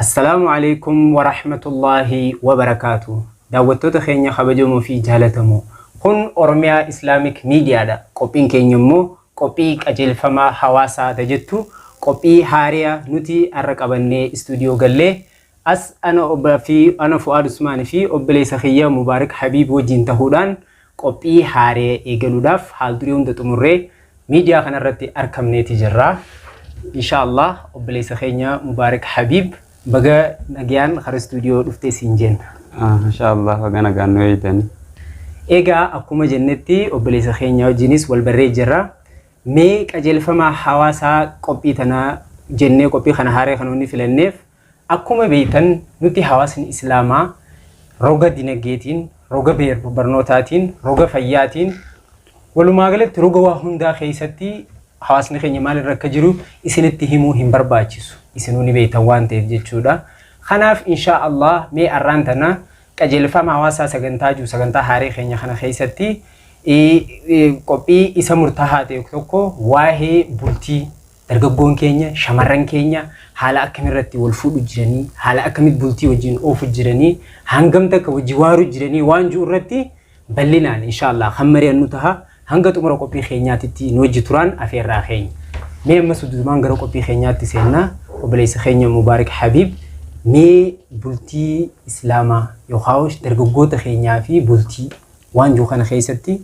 السلام عليكم ورحمة الله وبركاته. دعوتو تخيني خبجومو في جالتمو. كن أورميا إسلاميك ميديا دا. قوبين كينيمو قوبي قجيلفما حواسا تجتو قوبي هاريا نوتي أرقبني استوديو غلي أس أنا فؤاد عثماني في أبلي سخية مبارك حبيب وجين تهودان قوبي هاريا إيجلو داف حال دريون دتمري ميديا خنرتي أركم نيتي جرا إن شاء الله أبلي سخية مبارك حبيب بقى نجيان خر استوديو دفتي سينجين إن شاء الله وجانا جانويتن إيجا أكوما جنتي أبلي سخية جنس والبري جرا مي قجيلفما حواسا قوبي تنا جنة قوبي خنهاري خنوني في النف أكوما بيتن نتي حواسن إسلاما روغا دينجيتين روغا برنوتاتين روغا فياتين ولما قلت روغا وهندا خيستي حواسن خيني مال الركجرو إسنتهمو هم برباچسو إسنوني بيتوان تفجتشودا خناف إن شاء الله مي أرانتنا قجيلفما حواسا سغنتاجو سغنتا هاري خيني خنا خيستي قوبي إسا مرتاحات يكتوكو واهي بولتي درقبون كينيا شمران كينيا حالا أكمرتي والفود جراني حالا أكمد بولتي وجين أوف جراني هنگمتك وجوارو جراني وانجو رتي بلنا إن شاء الله خمري النتها هنگت أمرا قوبي خينياتي نوجي تران أفير راخين مي مسود زمان غرو قوبي خينياتي سينا وبليس خينيا مبارك حبيب مي بولتي إسلاما يخاوش درقبوت خينيا في بولتي وانجو خانا خيستي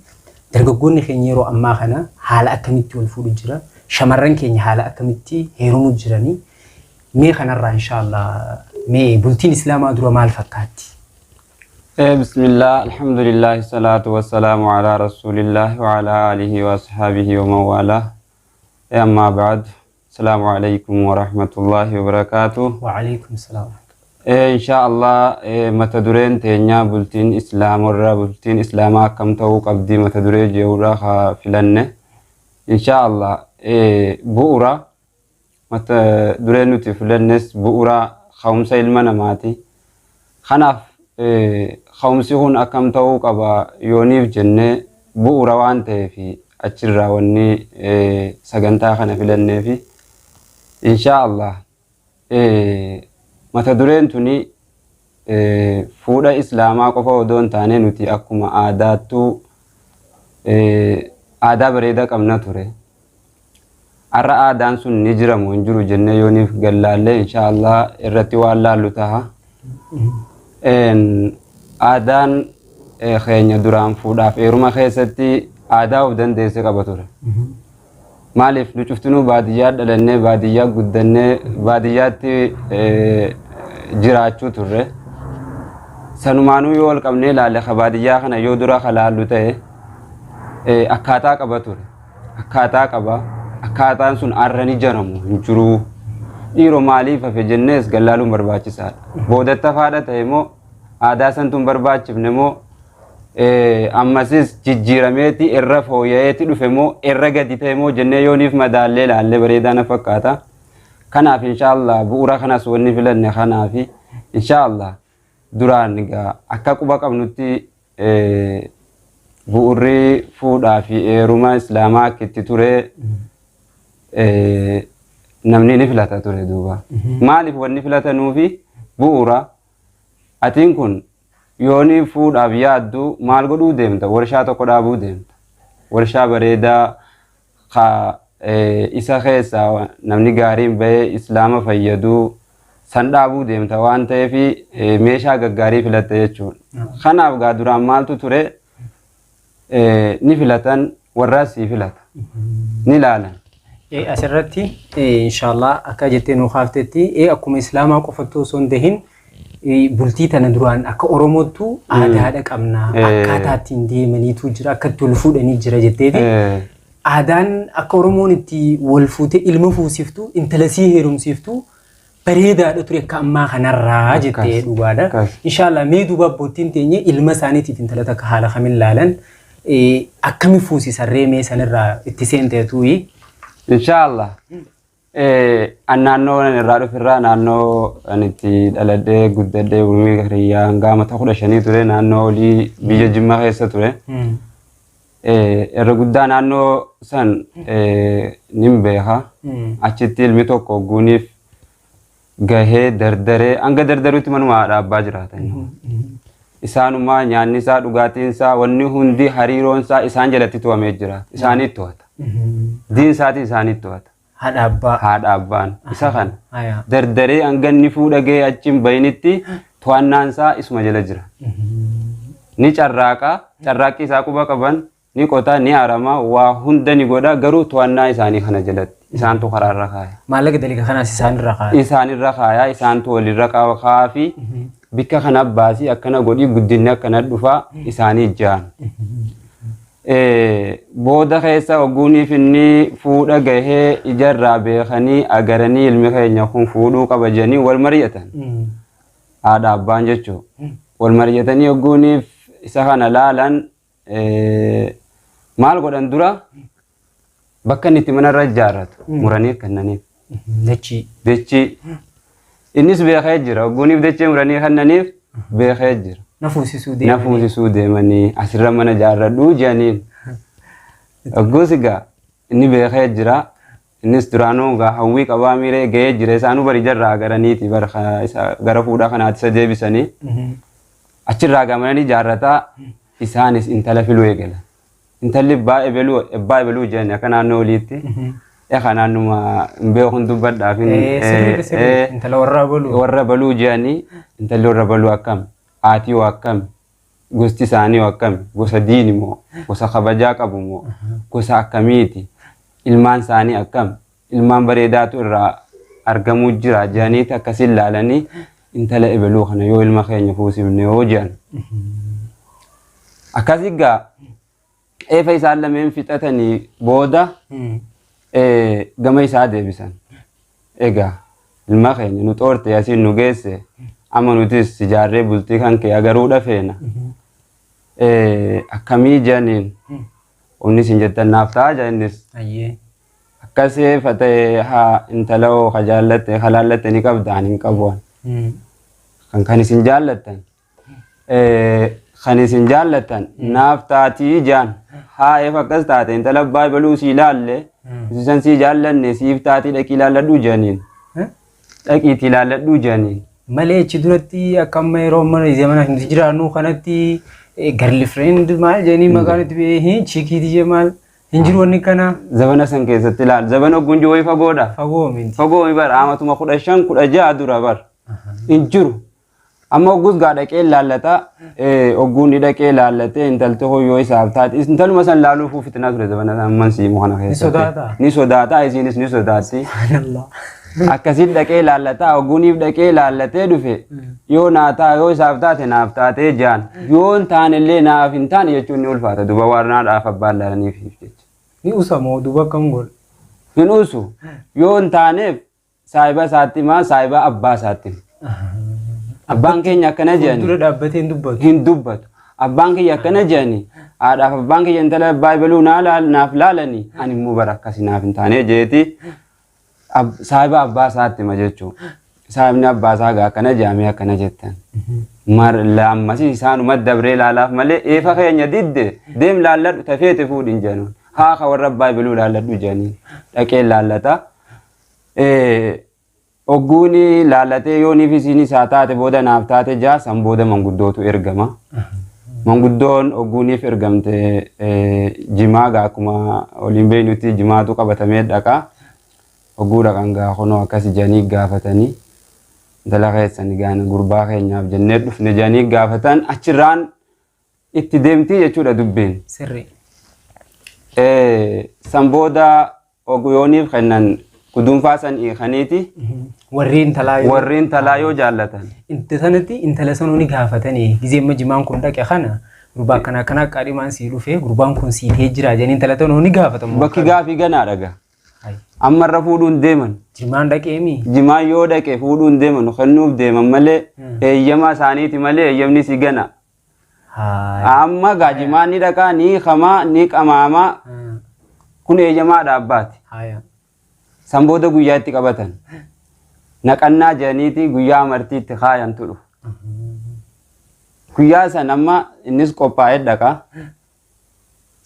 درققوني خينيرو أما خانا حالا أكمتي والفود جرا شمران كيني حالا أكمتي هيرومو جراني مي خانا را إن شاء الله مي بلتين إسلاما دروا مال فكاتي بسم الله الحمد لله الصلاة والسلام على رسول الله وعلى آله وأصحابه ومن والاه أما بعد السلام عليكم ورحمة الله وبركاته وعليكم السلام إن شاء الله متدورين تينيا بلتين إسلام ورا بلتين إسلاما كم تو قبدي متدوري جورا خافلنه إن شاء الله بؤرا متدورين نتفلنس بؤرا خمسة المنا ماتي خناف خمسون أكم تو قبا يونيف جنة بؤرا وانته في أشرا وني سجنتا خنا فلنه في إن شاء الله متدورين توني فودا إسلاما قفا ودون تاني نتي أكما عاداتو عادا بريدا كمنا توري أرى عادان سن نجرم ونجرو جنة يونيف قلالي إن شاء الله إرتي والله لتها إن عادان خيني درام فوداف هيروما خيستي عادا ودن ديسي قبطوري مالف نشوفتنو باديات دلنه باديات قدنه باديات جراچو تره سنمانو يول قمنه لاله خباديات خنا يودرا خلالو ته أكاتا قبطوري أكاتا قبا أكاتان سن أرني جرمو نجرو إيرو مالي ففي جنس قلالو برباچي سال بودت تفادة تهمو آدا سنتم برباچ بنمو أمسيس جيراميتي إرف هويتي دفمو إرغدي تهمو جنة يونيف مدالة لالة بريدانا فكاتا خناف إن شاء الله بورا خنا سوني فلن خنافي إن شاء الله دوران نغا أكاكو باقب نتي بوري فودافي هيروما إسلاما كتي توري نمني نفلتا توري دوبا مالف ونفلتا نوفي بورا أتين كن يوني فودافي يادو مال قدو ديمتا ورشا تقو دابو ديمتا ورشا بريدا خا إسا خيسا نمني غارين بي إسلاما فيدو سندابو ديمتا وانتا في ميشا غاري فلتا يچون خناف غادوران مالتو توري نفلتان وراسي فلتا نلالا أسرتي إن شاء الله أكاجتين وخافتي أكم إسلاما قفتو سندهن بلتي تندران أك أورموتو عادة هذا كمنا أكاتاتين دي مني توجرا كتولفود أني جرا جتدي عادان أك أورمونتي والفوتة المفوسيفتو إنتلسي هيروم سيفتو بريدا دكتور كأما خنرا جتة دوبادا إن شاء الله مي دوبا بوتين تيني المساني تنتلتا كحالا خمين لالن أكمل فوسي سرّي سنرا اتسين تيتوي إن شاء الله أنانو نرادو فرا نانو أنتي دلده قدده ورمي كريا عندما تأخذ شني ترى نانو لي بيجي جمع هسه ترى الرجودة نانو سن نيمبيها أشتيل ميتو كوغونيف gahee dardaree hanga dardaruutti manuma dhaabbaa jiraatan. Isaanuma nyaanni isaa dhugaatiin isaa wanni hundi hariiroon isaa isaan jalatti to'amee jira. Isaanitti to'ata. Diin isaati isaanitti to'ata. Haadha abbaan isa kana dardaree hanga inni fuudha gahee achiin bayinitti to'annaan isaa isuma jala jira. Ni carraaqqii isaa quba qaban ni qota ni harama waa hunda ni godha garuu to'annaa isaanii kana jalatti isaantu karaarra kaaya. Maallaqa dalika kanaas isaanirra kaaya. Isaanirra kaaya isaantu walirra kaa'aa fi bikka kana baasii akkana godhii guddinni akkana dhufaa isaanii jaan. Booda keessa ogguuniif inni fuudha gahee ijarraa beekanii agaranii ilmi keenya kun fuudhuu qaba jedhanii wal mari'atan. Haadha abbaan jechuun wal mari'atanii ogguuniif isa kana laalan maal godhan dura bakka inni itti manarra ijaarratu muraniif kennaniif. Dachii. Innis beekee jira ogguuniif dachee muranii kennaniif beekee jira. Nafuusisuu deemanii asirra mana ijaarradhuu jedhaniin. Ogguus egaa inni beekee jira. Innis duraanuu hawwii qabaa miiree gahee jira isaanuu bari jarraa agaraniiti gara fuudhaa kanaatti isa deebisanii. Achirraa gamananii ijaarrataa isaanis intala filuu eegalan. Intalli ebbaa ebeluu jedhani akka naannoo oliitti. Eka naannuma beekun dubbadhaaf. Intala warra baluu jedhanii intalli warra baluu akkam aatii hoo akkam gosti isaanii hoo akkam gosa diini moo gosa kabajaa qabu moo gosa akkamiiti ilmaan isaanii akkam ilmaan bareedaatu irraa argamuu jira jedhaniiti akkasiin laalanii intala ebeluu kana yoo ilma keenya fuusifne yoo jedhan. Akkasii gaa eefa isaan lameen fixatanii booda gama isaa deebisan. Egaa ilma keenya nu xoorte asiin nu geesse amma nutis ijaarree bultii kan kee agaruu dhafeena. Akkamii jedhaniin onnis hin jettan naaf ta'a jedhanis. Akkasii fatee haa intala hoo ka jaallatte ka laallatte ni qabdaan hin qabuun. Kan isin jaallattan. Kan isin jaallattan naaf taatii jaan haa eef akkas taate intala abbaa baluu sii laalle isan sii jaallanne siif taatii dhaqii laalladhuu jedhaniin. Dhaqiitii laalladhuu jedhaniin. Malee achi duratti akkama yeroo mana zamana hin jiraannu kanatti girlfriend maal jedhanii maqaan itti beekin chiikiiti jee maal hin jiru wanni kana. Zabana san keessatti laal zabana ogguun jiru wayii fagoodha. Fagoo mi bara amatuma 15 16 dura bar hin jiru. Amma ogguus gaa dhaqee laallata ogguun ni dhaqee laallatee intalti hoyyoo isaaf taate intaluma san laaluuf fitinaa ture zabana san amman siimuu kana keessatti. Ni sodaata isiinis ni sodaatti. Akkasiin dhaqee laallataa ogguuniif dhaqee laallatee dhufe yoo naataa yoo isaaf taate naaf taatee jaan yoo hin taanellee naaf hin taane jechuun ni ulfaata duba warnaadhaaf abbaan laalaniif jecha. Ni usamoo duba akkam godha? Hin usu yoo hin taaneef saayiba isaatti maa saayiba abbaa isaatti. Abbaan keenya akkana jedhani. Dura dhaabbatee hin dubbatu. Abbaan keenya akkana jedhani haadhaaf abbaan keenya intala abbaa baluu naaf laalanii ani immoo bara akkasii naaf hin taane jeeti. Saayiba abbaa isaatti ma jechuun saayibni abbaa isaa gaa akkana jaamee akkana jettan. Lammasii isaanuma dabree laalaaf malee eefa keenya didde deem laalladhu tafeete fuudhin jedhuun haa ka warra abbaa baluu laalladhu jedhanii dhaqee laallata. Ogguuni laallatee yoo niif isiin isaa taate booda naaf taate jaa san booda manguddootu ergama. Manguddoon ogguuniif ergamte jimaa gaa akkuma waliin beeknutti jimaatu qabatamee dhaqa. Ogguudha kan gaafanoo akkas jedhanii gaafatanii intala keessan gaana gurbaa keenyaaf jennee dhufne jedhanii gaafatan achirraan itti deemtii jechuudha dubbeen. Sirri. San booda ogguyooniif kennan kudunfaa san hiikaniiti. Warreen talaa yoo jaallatan. Inta sanatti intala sanuu ni gaafatanii gizeemma jimaan kun dhaqe kana gurbaa kana qaadhimaan sii dhufe gurbaan kun siitee jira jedhanii intala sanuu ni gaafatamu. Bakki gaafii ganaa dhaga. Ammarra fuudhuun deeman. Jimaan dhaqeemi. Jimaan yoo dhaqe fuudhuun deeman kennuuf deeman malee eeyyamaa isaaniiti malee eeyyamni si gana. Amma gaa jimaan ni dhaqaa ni hamaa ni qamaamaa kun eeyyamaa dhaabbaati. San booda guyyaa itti qabatan. Naqannaa jedhaniiti guyyaa amartiitti kaayan tudhu. Guyyaa san amma innis qophaa'ee dhaqa.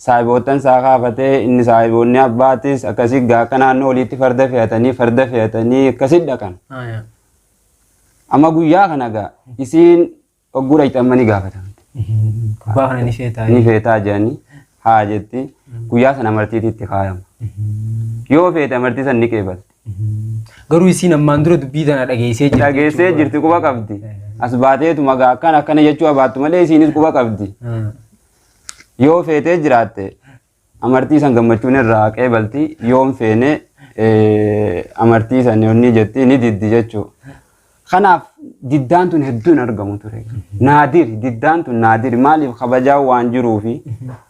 Saayiboottan isaa kaafatee inni saayiboonni abbaatis akkasii gaa akka naannoo oliitti farda fe'atanii akkasii dhaqan. Amma guyyaa kana gaa isiin oggura ixammanii gaafatamte. Gubbaa kana ni feetaa. Ni feetaa jedhanii haa jetti guyyaa sana amartiititti kaayama. Yoo feete amartii san ni qeebalti. Garuu isiin ammaan dura dubbii tana dhageessee jirti. Dhageessee jirti quba qabdi. As baateetu magaa akkana jechuu abaattu malee isiinis quba qabdi. Yoo feetee jiraatte amartii san gammachuun irraa qeebalti yoon feene amartii san yoonni jetti ni diddi jechuu. Kanaaf diddaan tun hedduun argamu ture. Naadiri diddaan tun naadiri maaliif kabajaa waan jiruufi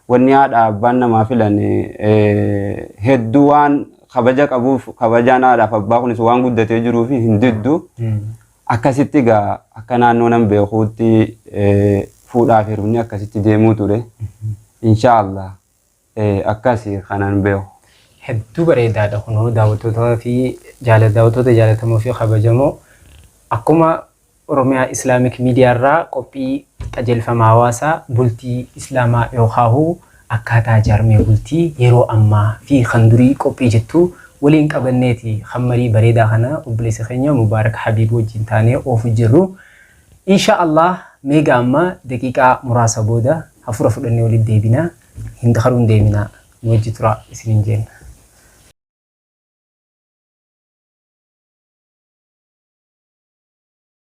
wanni haadha abbaan namaa filan hedduu waan kabaja qabuuf kabajaan haadhaaf abbaa kunis waan guddatee jiruufi hin diddu. Akkasitti gaa akka naannoo nan beekuutti fuudhaaf heerumni akkasitti deemuu ture. Inshaallah akkasii kanaan beeku. Hedduu bareedaadha kunoo daawwattootaa fi daawwattoota jaalatamoo fi kabajamoo akkuma Oromiyaa Islaamic Media irraa qophii qajeelfama hawaasaa bultii Islaamaa yookaan akkaataa jaarmee bultii yeroo ammaa fi kan durii qophii jettu waliin qabanneeti kan marii bareedaa kana obboleessa keenya Mubaarak Habiib wajjin taanee oofu jirru. Inshaallah meegaa amma daqiiqaa muraasa booda hafuura fudhannee walitti deebina hin dakharuun deemina nu wajji tura isiniin jenna.